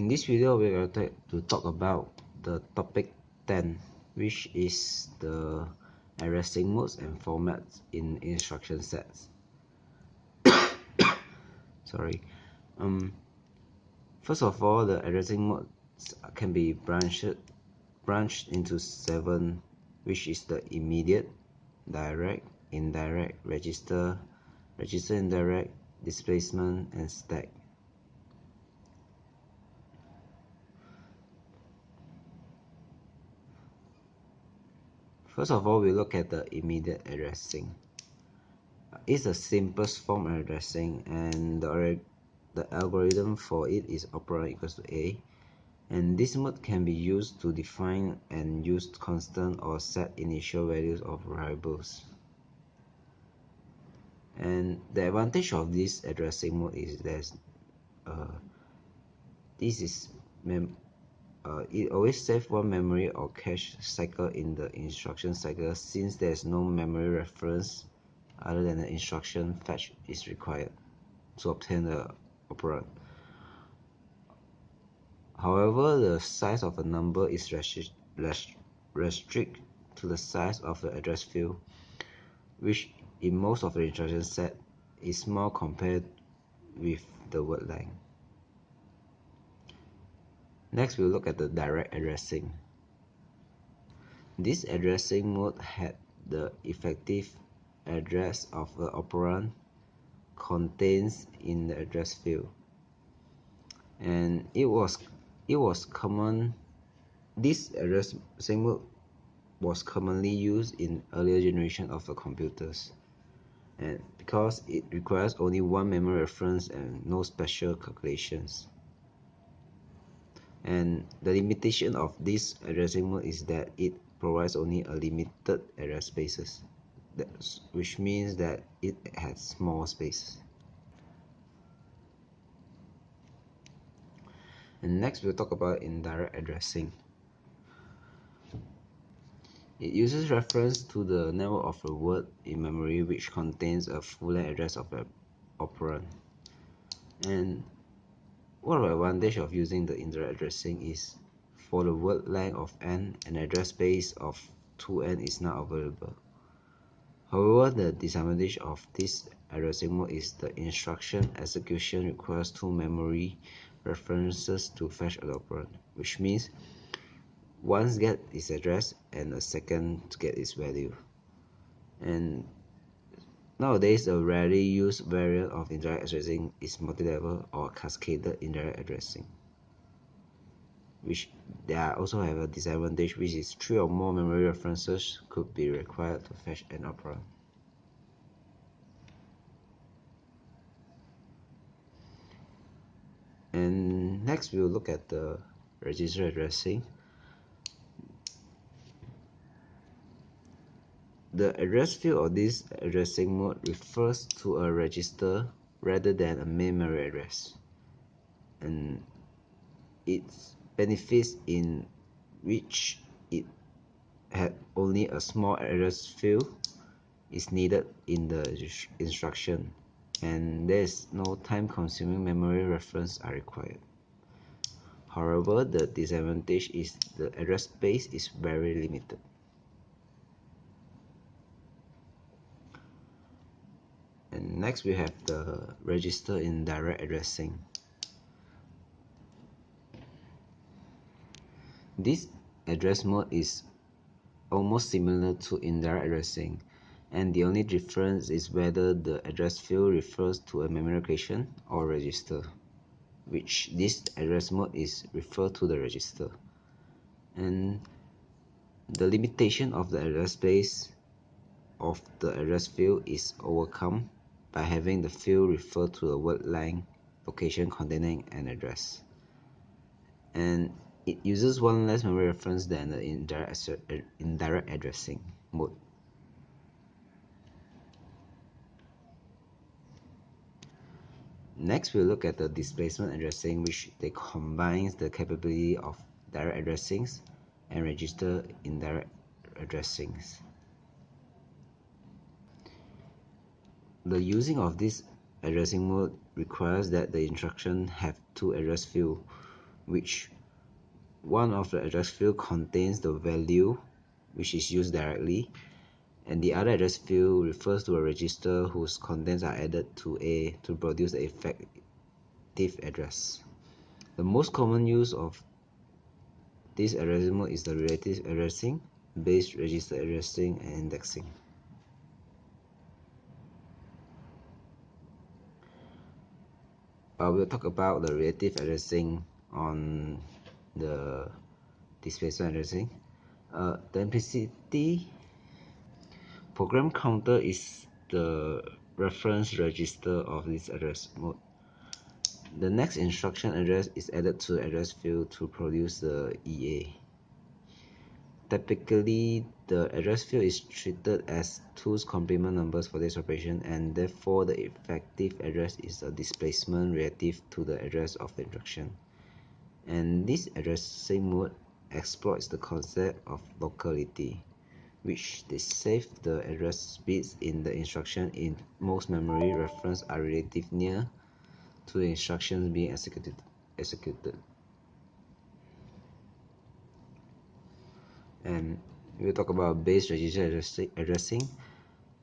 In this video, we're going to talk about the topic 10, which is the addressing modes and formats in instruction sets. Sorry. First of all, the addressing modes can be branched into 7, which is the immediate, direct, indirect, register indirect, displacement, and stack. First of all, we look at the immediate addressing. It's the simplest form of addressing, and the algorithm for it is operand equals to A. And this mode can be used to define and use constant or set initial values of variables. And the advantage of this addressing mode is that it always saves one memory or cache cycle in the instruction cycle, since there is no memory reference other than the instruction fetch is required to obtain the operand. However, the size of a number is restricted to the size of the address field, which in most of the instruction set is small compared with the word length. Next, we'll look at the direct addressing. This addressing mode had the effective address of the operand contains in the address field, and it was common. This addressing mode was commonly used in earlier generation of the computers, and because it requires only one memory reference and no special calculations. And the limitation of this addressing mode is that it provides only a limited address spaces, which means that it has small space. And next we'll talk about indirect addressing. It uses reference to the network of a word in memory which contains a full-length address of an operand. And one advantage of using the indirect addressing is for the word length of n, an address space of 2n is not available. However, the disadvantage of this addressing mode is the instruction execution requires 2 memory references to fetch an operand, which means one get its address and a second to get its value. And nowadays, a rarely used variant of indirect addressing is multilevel or cascaded indirect addressing, which they also have a disadvantage, which is 3 or more memory references could be required to fetch an operand. And next we'll look at the register addressing. The address field of this addressing mode refers to a register rather than a main memory address, and its benefits in which it had only a small address field is needed in the instruction, and there is no time-consuming memory reference are required. However, the disadvantage is the address space is very limited. And next we have the register indirect addressing. This address mode is almost similar to indirect addressing, and the only difference is whether the address field refers to a memory location or register, which this address mode is referred to the register. And the limitation of the address space of the address field is overcome by having the field refer to the word length location containing an address, and it uses one less memory reference than the indirect addressing mode. Next, we'll look at the displacement addressing, which they combines the capability of direct addressings and register indirect addressings. The using of this addressing mode requires that the instruction have 2 address fields, which one of the address field contains the value which is used directly, and the other address field refers to a register whose contents are added to A to produce the effective address. The most common use of this addressing mode is the relative addressing, base register addressing, and indexing. We'll talk about the relative addressing on the displacement addressing. The implicitly program counter is the reference register of this address mode. The next instruction address is added to the address field to produce the EA. Typically, the address field is treated as 2's complement numbers for this operation, and therefore the effective address is a displacement relative to the address of the instruction. And this addressing mode exploits the concept of locality, which they save the address bits in the instruction in most memory references are relatively near to the instructions being executed. And we'll talk about base register addressing,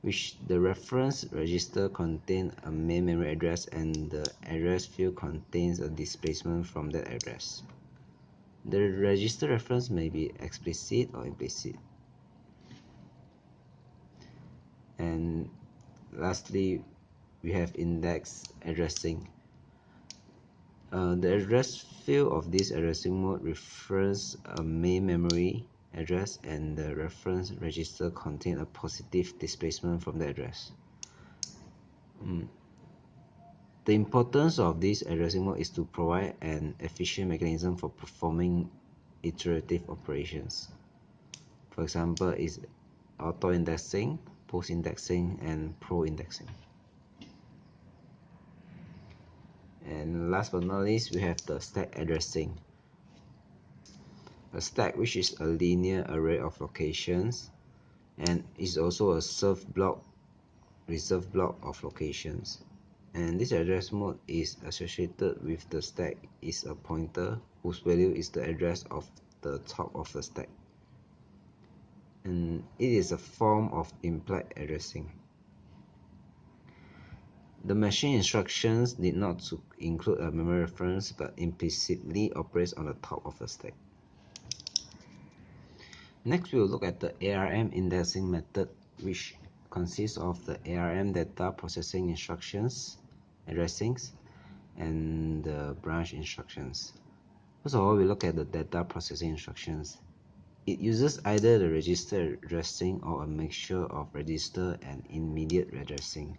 which the reference register contains a main memory address and the address field contains a displacement from that address. The register reference may be explicit or implicit. And lastly, we have index addressing. The address field of this addressing mode refers a main memory address and the reference register contains a positive displacement from the address. The importance of this addressing mode is to provide an efficient mechanism for performing iterative operations. For example, is auto-indexing, post-indexing, and pro-indexing. And last but not least, we have the stack addressing. A stack, which is a linear array of locations, and is also a reserved block of locations. And this address mode is associated with the stack is a pointer whose value is the address of the top of the stack. And it is a form of implied addressing. The machine instructions need not to include a memory reference but implicitly operates on the top of the stack. Next, we will look at the ARM indexing method, which consists of the ARM data processing instructions, addressings, and the branch instructions. First of all, we look at the data processing instructions. It uses either the register addressing or a mixture of register and immediate addressing.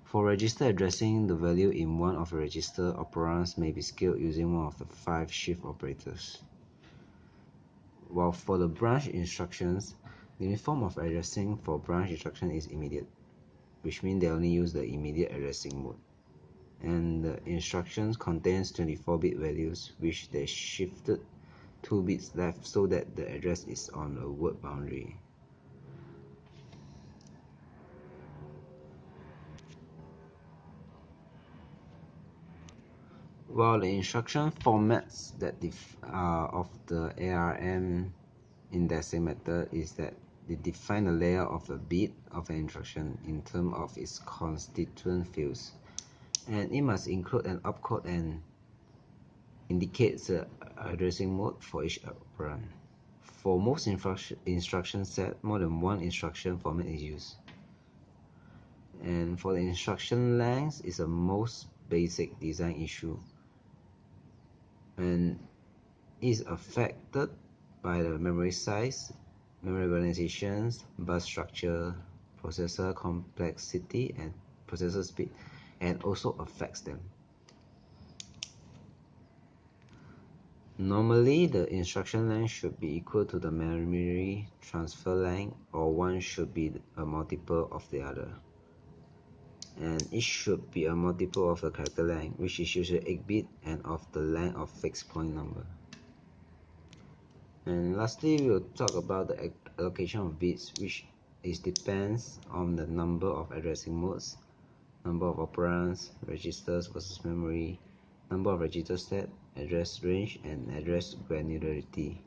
For register addressing, the value in one of the register operands may be scaled using one of the 5 shift operators. While for the branch instructions, the uniform of addressing for branch instruction is immediate, which means they only use the immediate addressing mode. And the instructions contains 24-bit values, which they shifted 2 bits left so that the address is on a word boundary. While the instruction formats that of the ARM indexing method is that they define a layer of a bit of an instruction in terms of its constituent fields, and it must include an opcode and indicates the addressing mode for each operand. For most instruction set, more than one instruction format is used. And for the instruction length is the most basic design issue, and is affected by the memory size, memory organizations, bus structure, processor complexity, and processor speed, and also affects them. Normally, the instruction length should be equal to the memory transfer length, or one should be a multiple of the other. And it should be a multiple of the character length, which is usually 8-bit, and of the length of fixed point number. And lastly, we'll talk about the allocation of bits, which depends on the number of addressing modes, number of operands, registers versus memory, number number of register set, address range, and address granularity.